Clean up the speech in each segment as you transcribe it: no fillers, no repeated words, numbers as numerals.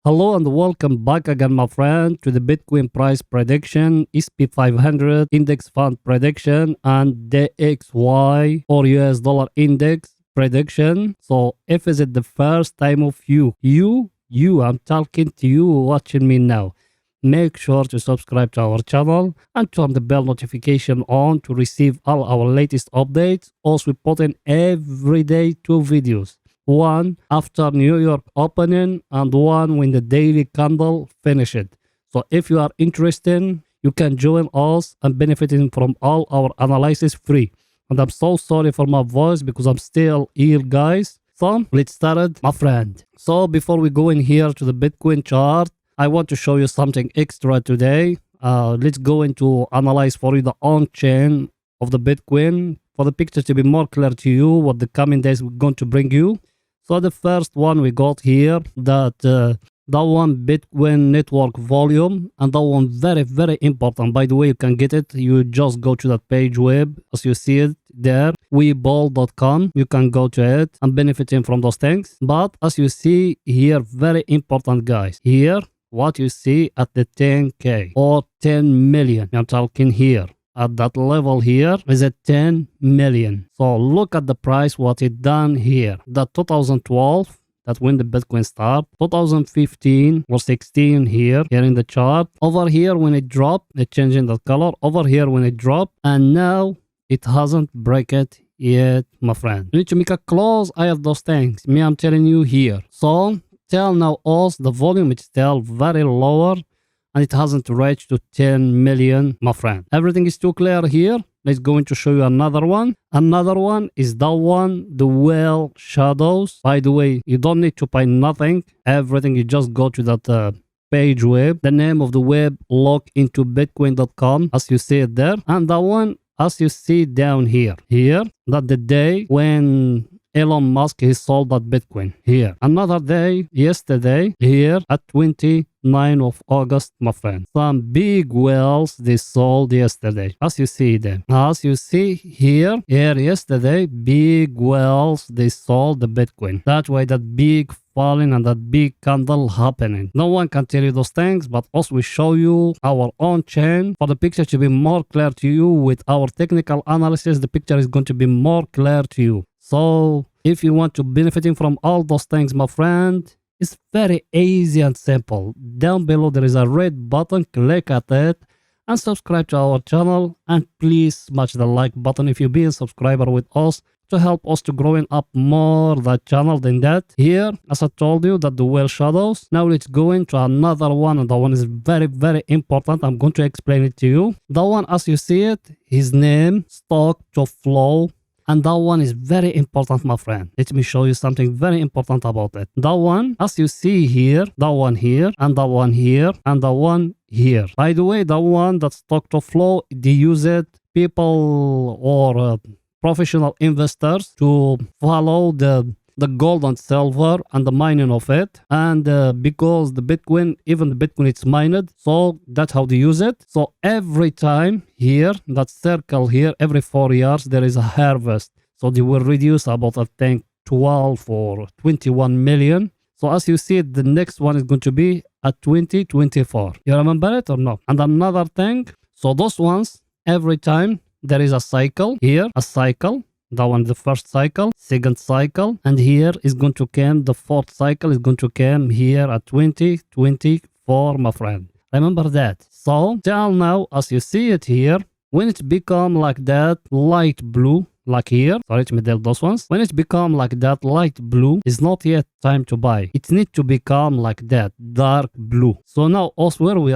Hello and welcome back again, my friend, to the Bitcoin price prediction, SP500 index fund prediction, and DXY or US dollar index prediction. So if is it the first time of I'm talking to you watching me now, make sure to subscribe to our channel and turn the bell notification on to receive all our latest updates. Also, we put in every day 2 videos. One after New York opening and one when the daily candle finished. So if you are interested, you can join us and benefiting from all our analysis free. And I'm so sorry for my voice because I'm still ill, guys. So let's start, my friend. So before we go in here to the Bitcoin chart, I want to show you something extra today. Let's go into analyze for you the on-chain of the Bitcoin for the picture to be more clear to you what the coming days we're going to bring you. So the first one we got here, that one Bitcoin network volume, and that one very important. By the way, you can get it. You just go to that page web as you see it there, webull.com. You can go to it and benefiting from those things. But as you see here, very important, guys. Here, what you see at the 10K or 10 million, I'm talking here. At that level here is at 10 million. So look at the price, what it done here. That 2012, that's when the Bitcoin start. 2015 or 16 here in the chart. Over here when it dropped, it changing the color. Over here when it dropped, and now it hasn't break it yet, my friend. You need to make a close eye of those things. Me, I'm telling you here. So till now also the volume is still very lower. And it hasn't reached to 10 million, my friend. Everything is too clear here. Let's go into show you another one. Another one is that one, the whale shadows. By the way, you don't need to pay nothing. Everything, you just go to that page web. The name of the web, log into bitcoin.com, as you see it there. And that one, as you see down here. Here, that the day when Elon Musk he sold that Bitcoin here. Another day, yesterday, here at 29 of August, my friend. Some big whales they sold yesterday, as you see them. As you see here yesterday, big whales they sold the Bitcoin. That way, that big falling and that big candle happening. No one can tell you those things, but also we show you our own chain for the picture to be more clear to you. With our technical analysis, the picture is going to be more clear to you. So if you want to benefiting from all those things, my friend, it's very easy and simple. Down below there is a red button, click at it and subscribe to our channel, and please smash the like button if you be a subscriber with us to help us to growing up more the channel than that. Here, as I told you, that the whale shadows. Now let's go into another one, and that one is very important. I'm going to explain it to you. That one, as you see it, his name, stock to flow. And that one is very important, my friend. Let me show you something very important about it. That one, as you see here, that one here, and that one here, and that one here. By the way, that one, that stock to flow, they use it, people or professional investors to follow the gold and silver and the mining of it. And because the Bitcoin, even the Bitcoin it's mined, so that's how they use it. So every time here, that circle here, every 4 years there is a harvest. So they will reduce about, I think, 12 or 21 million. So as you see, the next one is going to be at 2024. You remember it or no? And another thing, so those ones, every time there is a cycle here, a cycle. That one, the first cycle, second cycle, and here is going to come, the fourth cycle is going to come here at 2024, my friend. Remember that. So, till now, as you see it here, when it become like that light blue, like here, sorry, let me delete those ones. When it become like that light blue, it's not yet time to buy. It needs to become like that, dark blue. So now, also where we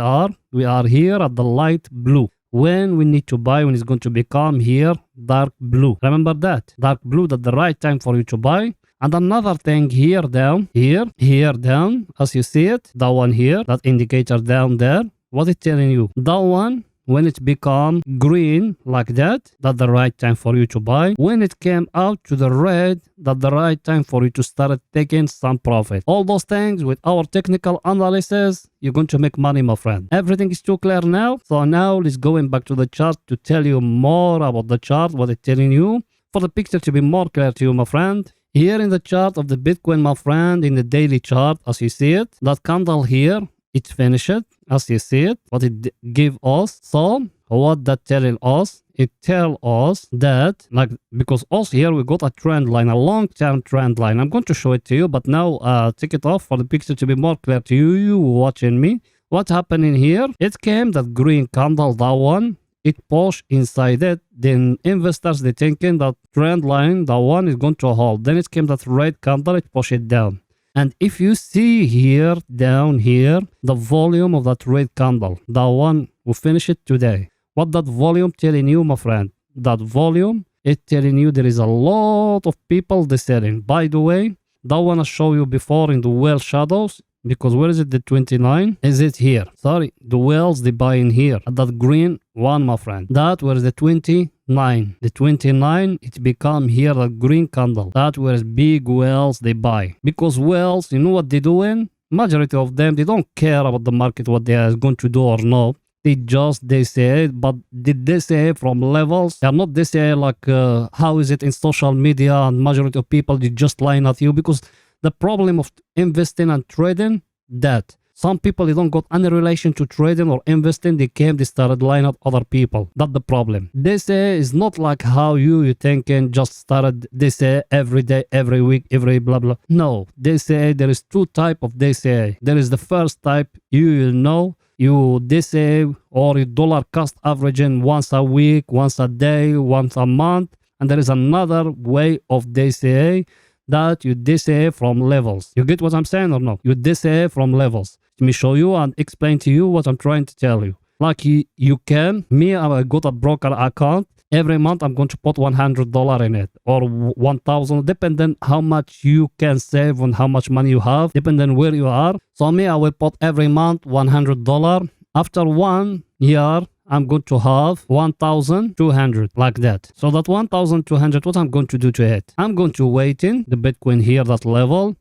are here at the light blue. When we need to buy, when it's going to become here dark blue. Remember that dark blue, that's the right time for you to buy. And another thing here down, here down, as you see it, that one here, that indicator down there, what it's telling you, that one, when it become green like that, that's the right time for you to buy. When it came out to the red, that's the right time for you to start taking some profit. All those things with our technical analysis, you're going to make money, my friend. Everything is too clear now. So now let's go back to the chart to tell you more about the chart, what it's telling you. For the picture to be more clear to you, my friend, Here in the chart of the Bitcoin, my friend, in the daily chart, as you see it, that candle here, it finished, as you see it, what it give us. So what that telling us? It tell us that, like, because also here we got a trend line, a long-term trend line. I'm going to show it to you, but now take it off for the picture to be more clear to you watching me. What happened in here? It came that green candle, that one, it pushed inside it. Then investors, they thinking that trend line, that one is going to hold. Then it came that red candle, it pushed it down. And if you see here, down here, the volume of that red candle, that one, we finish it today. What that volume telling you, my friend? That volume, it telling you there is a lot of people they selling. By the way, that one I show you before in the whale shadows, because where is it? The 29? Is it here? Sorry, the whales they buy in here. At that green one, my friend. That was the 29. The 29, it become here the green candle. That was big whales they buy. Because whales, you know what they doing? Majority of them, they don't care about the market, what they are going to do or not. They say it, but did they say from levels? They are not they say like how is it in social media, and majority of people they just lying at you. Because the problem of investing and trading, that some people they don't got any relation to trading or investing, they started lying at other people. That's the problem. They say it's not like how you thinking just started. They say every day, every week, every blah blah. No, they say there is two type of they say. There is the first type, you know. They say, or your dollar cost averaging once a week, once a day, once a month. And there is another way of DCA that you DCA from levels. You get what I'm saying or no? You DCA from levels. Let me show you and explain to you what I'm trying to tell you. Like you can, I got a broker account. Every month I'm going to put $100 in it, or 1,000, depending how much you can save and how much money you have, depending where you are. So I will put every month $100. After 1 year, I'm going to have 1,200, like that. So that 1,200, what I'm going to do to it? I'm going to wait in the Bitcoin here, that level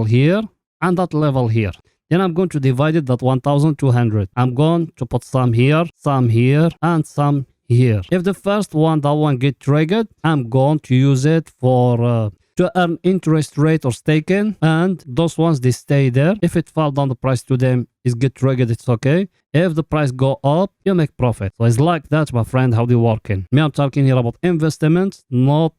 here, and that level here. Then I'm going to divide it, that 1,200. I'm going to put some here, and some here. If the first one, that one get triggered, I'm going to use it for to earn interest rate or staking, and those ones they stay there. If it fall down the price to them, is get triggered, it's okay. If the price go up, you make profit. So it's like that, my friend, how they working. Me, I'm talking here about investments, not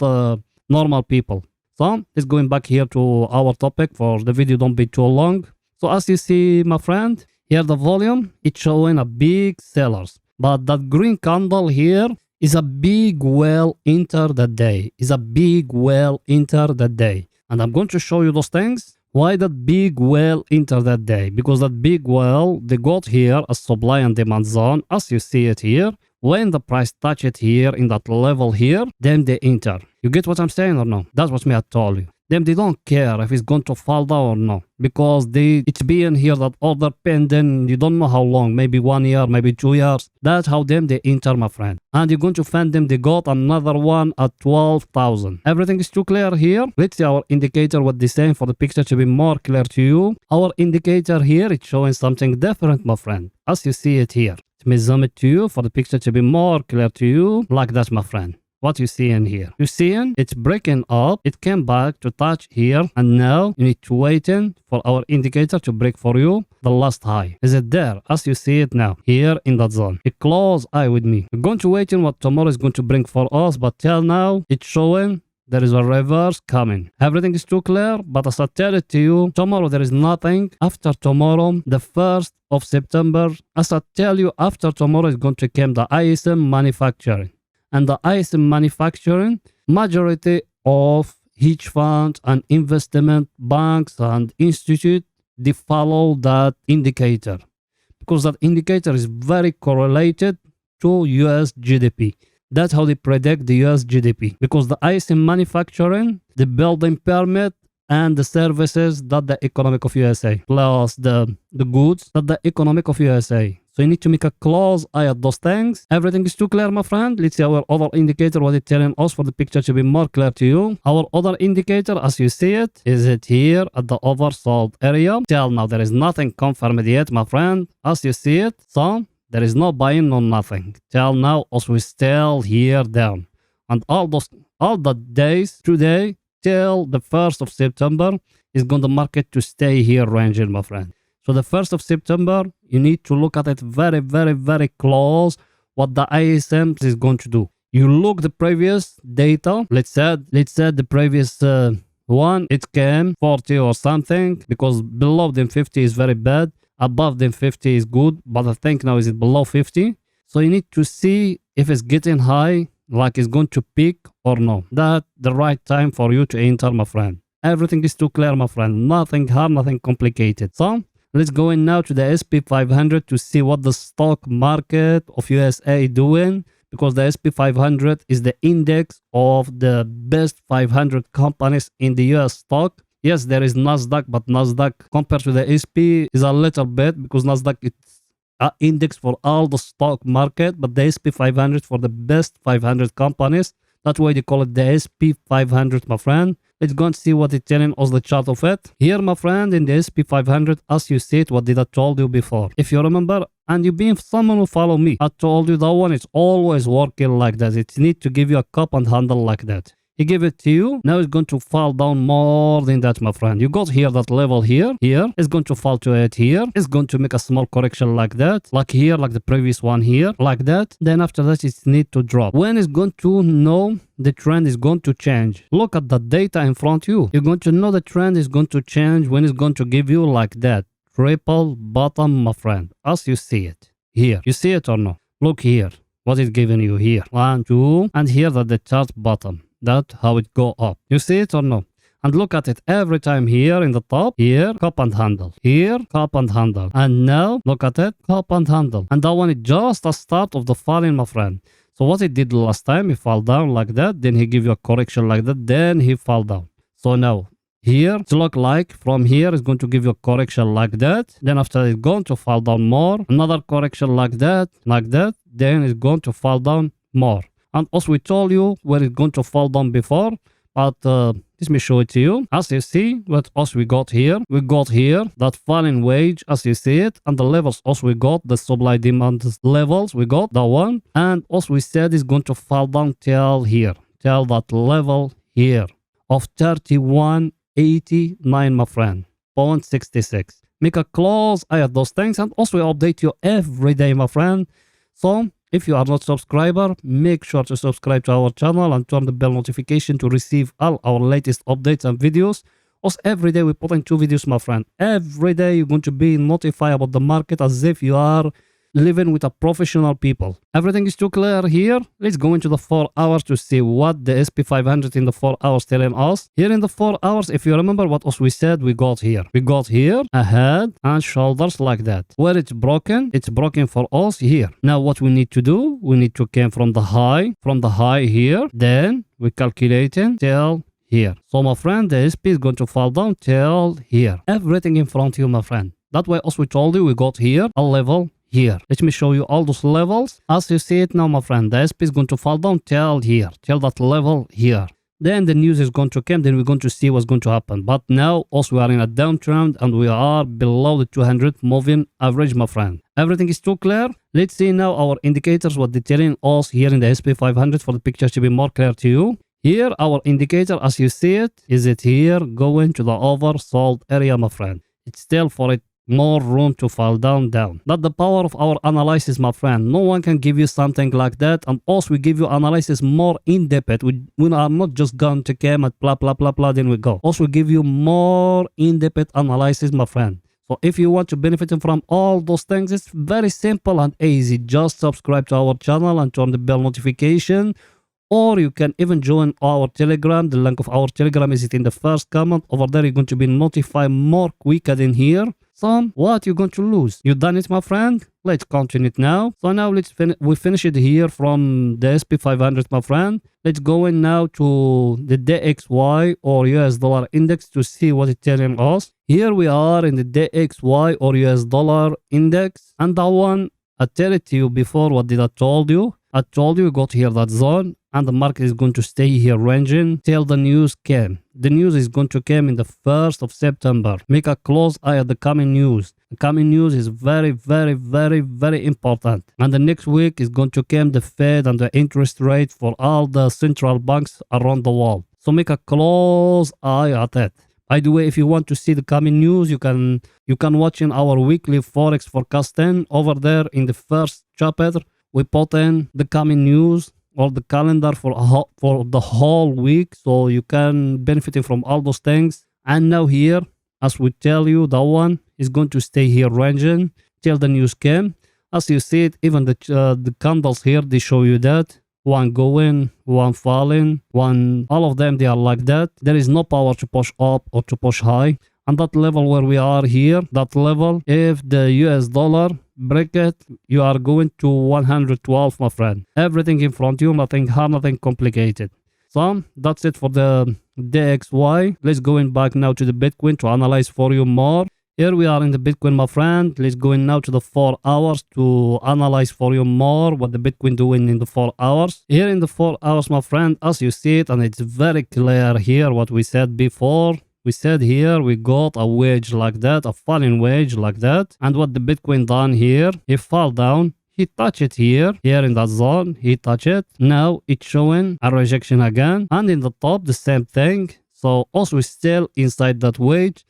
normal people. So let's going back here to our topic for the video don't be too long. So as you see, my friend, here the volume, it's showing a big sellers. But that green candle here is a big whale enter the day. Is a big whale enter the day. And I'm going to show you those things. Why that big whale enter that day? Because that big whale, they got here a supply and demand zone, as you see it here. When the price touch it here in that level here, then they enter. You get what I'm saying or no? That's what I told you. Them they don't care if it's going to fall down or not, because it's being here that order pending, you don't know how long, maybe 1 year, maybe 2 years. That's how them they enter, my friend. And you're going to find them, they got another one at 12,000. Everything is too clear here. Let's see our indicator, what they're saying for the picture to be more clear to you. Our indicator here, it's showing something different, my friend, as you see it here. Let me zoom it to you for the picture to be more clear to you, like that, my friend. What you see in here? You seeing it's breaking up. It came back to touch here, and now you need to waiting for our indicator to break for you the last high. Is it there? As you see it now here in that zone. A close eye with me. We're going to wait in what tomorrow is going to bring for us, but till now it's showing there is a reverse coming. Everything is too clear, but as I tell it to you, tomorrow there is nothing. After tomorrow, the 1st of September, as I tell you, after tomorrow is going to come the ISM manufacturing. And the ISM manufacturing, majority of hedge funds and investment banks and institute, they follow that indicator. Because that indicator is very correlated to US GDP. That's how they predict the US GDP. Because the ISM manufacturing, the building permit, and the services that the economic of USA, plus the goods that the economic of USA. So you need to make a close eye at those things. Everything is too clear, my friend. Let's see our other indicator, what it's telling us for the picture to be more clear to you. Our other indicator, as you see it, is it here at the oversold area. Till now, there is nothing confirmed yet, my friend. As you see it, so there is no buying, no nothing. Till now, as we still here down. And all the days today, till the 1st of September is going the market to stay here ranging, my friend. So the 1st of September, you need to look at it very, very, very close what the ISM is going to do. You look the previous data. Let's say the previous one, it came 40 or something, because below them 50 is very bad. Above them 50 is good, but I think now is it below 50. So you need to see if it's getting high, like it's going to peak or no. That's the right time for you to enter, my friend. Everything is too clear, my friend. Nothing hard, nothing complicated. So let's go in now to the SP 500 to see what the stock market of USA doing, because the SP 500 is the index of the best 500 companies in the US stock. Yes, there is Nasdaq, but Nasdaq compared to the SP is a little bit, because Nasdaq is an index for all the stock market, but the SP 500 for the best 500 companies. That's why they call it the SP 500, my friend. Let's go and see what it's telling us the chart of it. Here, my friend, in the SP 500, as you see it, what did I told you before? If you remember, and you've been someone who follow me, I told you that one is always working like that. It needs to give you a cup and handle like that. He gave it to you. Now it's going to fall down more than that, my friend. You got here that level here. Here. It's going to fall to it here. It's going to make a small correction like that. Like here, like the previous one here. Like that. Then after that, it needs to drop. When it's going to know the trend is going to change? Look at the data in front of you. You're going to know the trend is going to change when it's going to give you like that. Triple bottom, my friend. As you see it. Here. You see it or no? Look here. What is giving you here? 1, 2. And here that the chart bottom. That's how it go up. You see it or no? And look at it every time here in the top. Here, cup and handle. Here, cup and handle. And now, look at it, cup and handle. And that one is just the start of the falling, my friend. So what he did last time, he fall down like that. Then he give you a correction like that. Then he fall down. So now, here, it look like from here, it's going to give you a correction like that. Then after it's going to fall down more. Another correction like that, like that. Then it's going to fall down more. And also we told you where it's going to fall down before, but let me show it to you. As you see, what else we got here? We got here that falling wage, as you see it, and the levels also we got, the supply demand levels, we got that one. And also we said it's going to fall down till here, till that level here of 31.89, my friend, 0.66. Make a close eye at those things, and also we update you every day, my friend. So if you are not a subscriber, make sure to subscribe to our channel and turn the bell notification to receive all our latest updates and videos. Also, every day we put in 2 videos, my friend. Every day you're going to be notified about the market as if you are living with a professional people. Everything is too clear here. Let's go into the 4 hours to see what the SP 500 in the 4 hours telling us. Here in the 4 hours, if you remember what else we said, we got here. We got here a head and shoulders like that. Where it's broken for us here. Now what we need to do, we need to come from the high here. Then we calculating till here. So my friend, the SP is going to fall down till here. Everything in front of you, my friend. That way also we told you we got here a level here. Let me show you all those levels. As you see it now, my friend, the SP is going to fall down till here, till that level here. Then the news is going to come, then we're going to see what's going to happen. But now also we are in a downtrend and we are below the 200 moving average, my friend. Everything is too clear. Let's see now our indicators, what they're telling us here in the SP 500 for the picture to be more clear to you. Here, our indicator, as you see it, is it here going to the oversold area, my friend. It's still for it more room to fall down. That's the power of our analysis, my friend. No one can give you something like that. And also we give you analysis more in depth. We are not just going to come at blah blah blah blah, then we go. Also we give you more in-depth analysis, my friend. So if you want to benefit from all those things, it's very simple and easy. Just subscribe to our channel and turn the bell notification. Or you can even join our Telegram. The link of our Telegram is in the first comment. Over there you're going to be notified more quicker than here. So what you're going to lose? You done it, my friend? Let's continue it now. So now we finish it here from the SP 500, my friend. Let's go in now to the DXY or US dollar index to see what it's telling us. Here we are in the DXY or US dollar index. And that one, I tell it to you before, what did I told you? I told you we got here that zone and the market is going to stay here ranging till the news came. The news is going to come in the 1st of September. Make a close eye at the coming news. The coming news is very, very, very, very important. And the next week is going to come the Fed and the interest rate for all the central banks around the world. So make a close eye at it. By the way, if you want to see the coming news, you can watch in our weekly Forex forecasting. Over there in the first chapter, we put in the coming news or the calendar for the whole week, so you can benefit from all those things. And now here, as we tell you, that one is going to stay here ranging till the news came. As you see it, even the candles here, they show you that. One going, one falling, one, all of them, they are like that. There is no power to push up or to push high. And that level where we are here, that level, if the US dollar break it, you are going to 112, my friend. Everything in front of you, nothing hard, nothing complicated. So that's it for the DXY. Let's go in back now to the Bitcoin to analyze for you more. Here we are in the Bitcoin, my friend. Let's go in now to the 4 hours to analyze for you more what the Bitcoin doing in the 4 hours. Here in the 4 hours, my friend, as you see it, and it's very clear here what we said before. We said here we got a wedge like that, a falling wedge like that. And what the Bitcoin done here, he fall down. He touch it here in that zone. He touch it. Now it's showing a rejection again. And in the top, the same thing. So also we're still inside that wedge.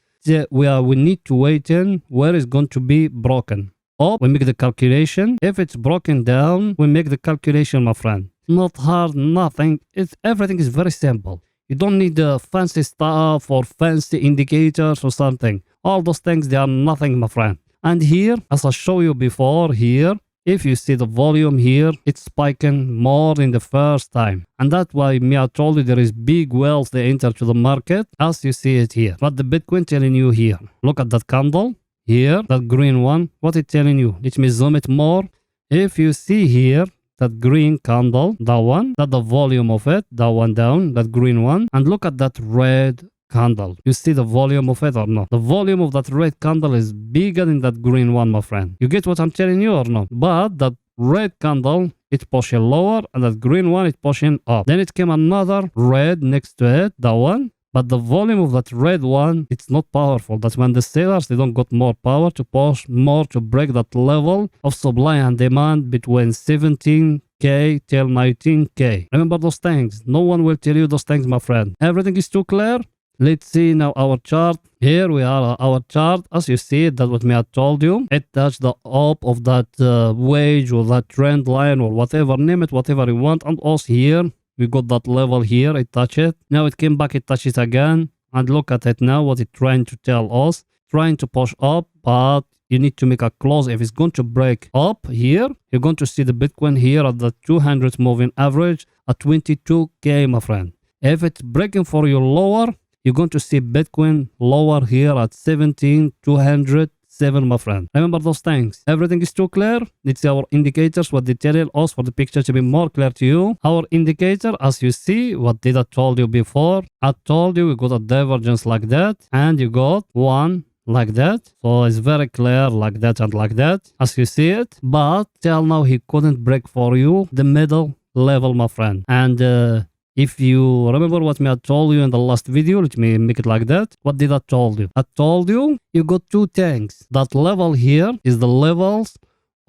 We need to wait in where it's going to be broken. Up, we make the calculation. If it's broken down, we make the calculation, my friend. Not hard, nothing. Everything is very simple. You don't need the fancy stuff or fancy indicators or something. All those things, they are nothing, my friend. And here, as I showed you before, here, if you see the volume here, it's spiking more in the first time. And that's why I told you there is big whales they enter to the market, as you see it here. But the Bitcoin telling you here, look at that candle here, that green one. What it telling you? Let me zoom it more. If you see here, that green candle, that one, that the volume of it, that one down, that green one. And look at that red candle. You see the volume of it or not? The volume of that red candle is bigger than that green one, my friend. You get what I'm telling you or not? But that red candle, it's pushing lower, and that green one is pushing up. Then it came another red next to it, that one. But the volume of that red one, it's not powerful. That's when the sellers, they don't got more power to push more to break that level of supply and demand between 17K till 19K. Remember those things. No one will tell you those things, my friend. Everything is too clear. Let's see now our chart. Here we are, our chart. As you see, that's what I told you. It touched the up of that wedge or that trend line or whatever, name it, whatever you want. And also here, we got that level here, it touched it. Now it came back, it touched it again. And look at it now, what it's trying to tell us. Trying to push up, but you need to make a close. If it's going to break up here, you're going to see the Bitcoin here at the 200 moving average at 22K, my friend. If it's breaking for you lower, you're going to see Bitcoin lower here at 17,207, my friend. Remember those things. Everything is too clear. It's our indicators, what they tell us for the picture to be more clear to you. Our indicator, as you see, what did I told you before? I told you we got a divergence like that, and you got one like that. So it's very clear like that and like that, as you see it. But till now, he couldn't break for you the middle level, my friend. And if you remember what I told you in the last video, let me make it like that. What did I told you? I told you got two things. That level here is the levels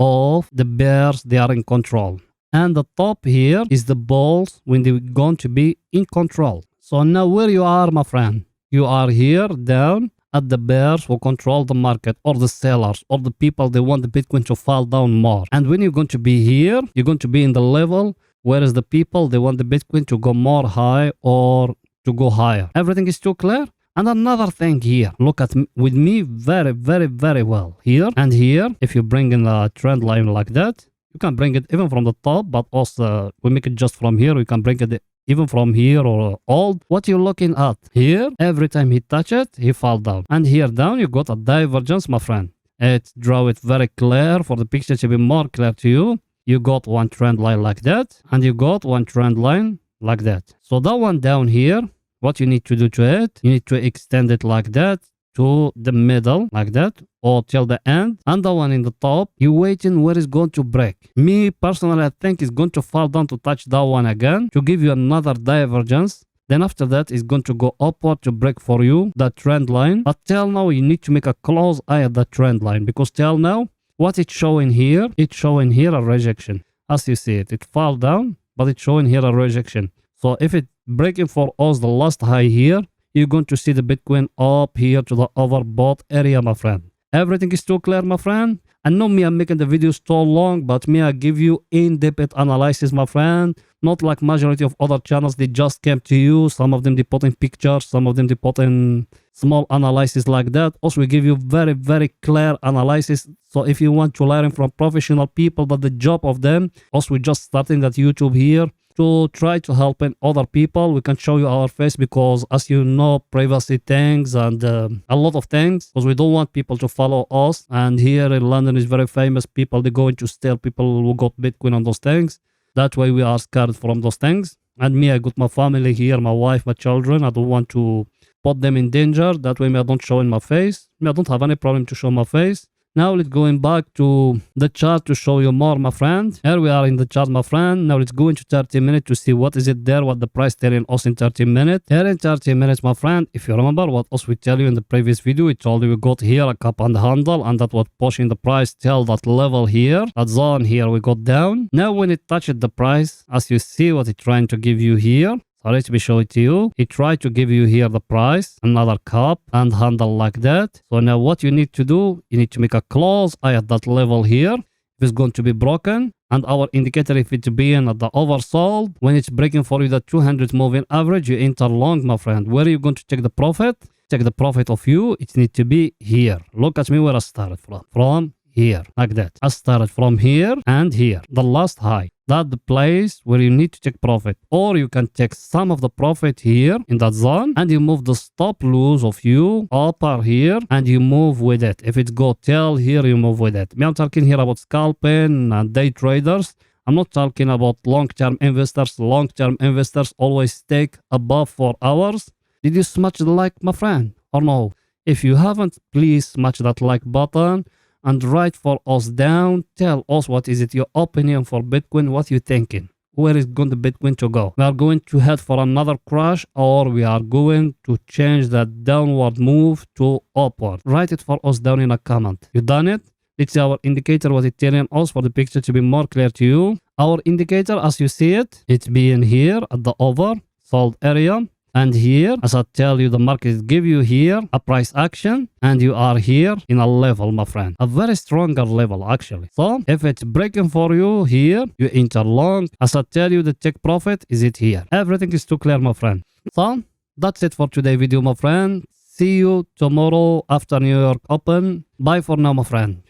of the bears, they are in control. And the top here is the bulls when they're going to be in control. So now where you are, my friend? You are here down at the bears who control the market, or the sellers, or the people, they want the Bitcoin to fall down more. And when you're going to be here, you're going to be in the level whereas the people, they want the Bitcoin to go more high or to go higher. Everything is too clear. And another thing here, look at with me very, very, very well. Here and here, if you bring in a trend line like that, you can bring it even from the top, but also we make it just from here. We can bring it even from here or all. What you're looking at here, every time he touch it, he fall down. And here down, you got a divergence, my friend. It draw it very clear for the picture to be more clear to you. You got one trend line like that, and you got one trend line like that. So that one down here, what you need to do to it, you need to extend it like that to the middle, like that, or till the end. And the one in the top, you're waiting where it's going to break. Me, personally, I think it's going to fall down to touch that one again, to give you another divergence. Then after that, it's going to go upward to break for you, that trend line. But till now, you need to make a close eye at that trend line, because till now, what it's showing here a rejection. As you see it, it fall down, but it's showing here a rejection. So if it breaking for us the last high here, you're going to see the Bitcoin up here to the overbought area, my friend. Everything is too clear, my friend. I know me, I'm making the videos so long, but me, I give you in-depth analysis, my friend. Not like majority of other channels, they just came to you. Some of them they put in pictures, some of them they put in small analysis like that. Also, we give you very, very clear analysis. So if you want to learn from professional people, that the job of them, also we're just starting that YouTube here to try to help in other people. We can show you our face because, as you know, privacy things and a lot of things, because we don't want people to follow us. And here in London is very famous people, they're going to steal people who got Bitcoin on those things. That way we are scared from those things. And me, I got my family here, my wife, my children. I don't want to put them in danger. That way me, I don't show in my face. Me, I don't have any problem to show my face. Now let's go back to the chart to show you more, my friend. Here we are in the chart, my friend. Now let's go into 30 minutes to see what is it there, what the price telling us in 30 minutes. Here in 30 minutes, my friend, if you remember what else we tell you in the previous video, we told you we got here a cup and handle, and that was pushing the price till that level here, that zone here we got down. Now when it touched the price, as you see what it's trying to give you here, so let me show it to you. He tried to give you here the price, another cup and handle like that. So now what you need to do, you need to make a close eye at that level here. If it's going to be broken, and our indicator if it's being at the oversold, when it's breaking for you the 200 moving average, you enter long, my friend. Where are you going to take the profit? Take the profit of you, it needs to be here. Look at me where I started from here, like that. I started from here and here, the last high. That's the place where you need to take profit. Or you can take some of the profit here in that zone and you move the stop loss of you upper here and you move with it. If it go tail here, you move with it. I'm talking here about scalping and day traders. I'm not talking about long-term investors. Long-term investors always take above 4 hours. Did you smash the like, my friend, or no? If you haven't, please smash that like button. And write for us down. Tell us what is it your opinion for Bitcoin. What you thinking? Where is going the Bitcoin to go? We are going to head for another crash, or we are going to change that downward move to upward. Write it for us down in a comment. You done it? It's our indicator what it's telling us for the picture to be more clear to you. Our indicator, as you see it, it's being here at the oversold area. And here, as I tell you, the market give you here a price action and you are here in a level, my friend. A very stronger level, actually. So, if it's breaking for you here, you enter long. As I tell you, the take profit is it here. Everything is too clear, my friend. So, that's it for today's video, my friend. See you tomorrow after New York Open. Bye for now, my friend.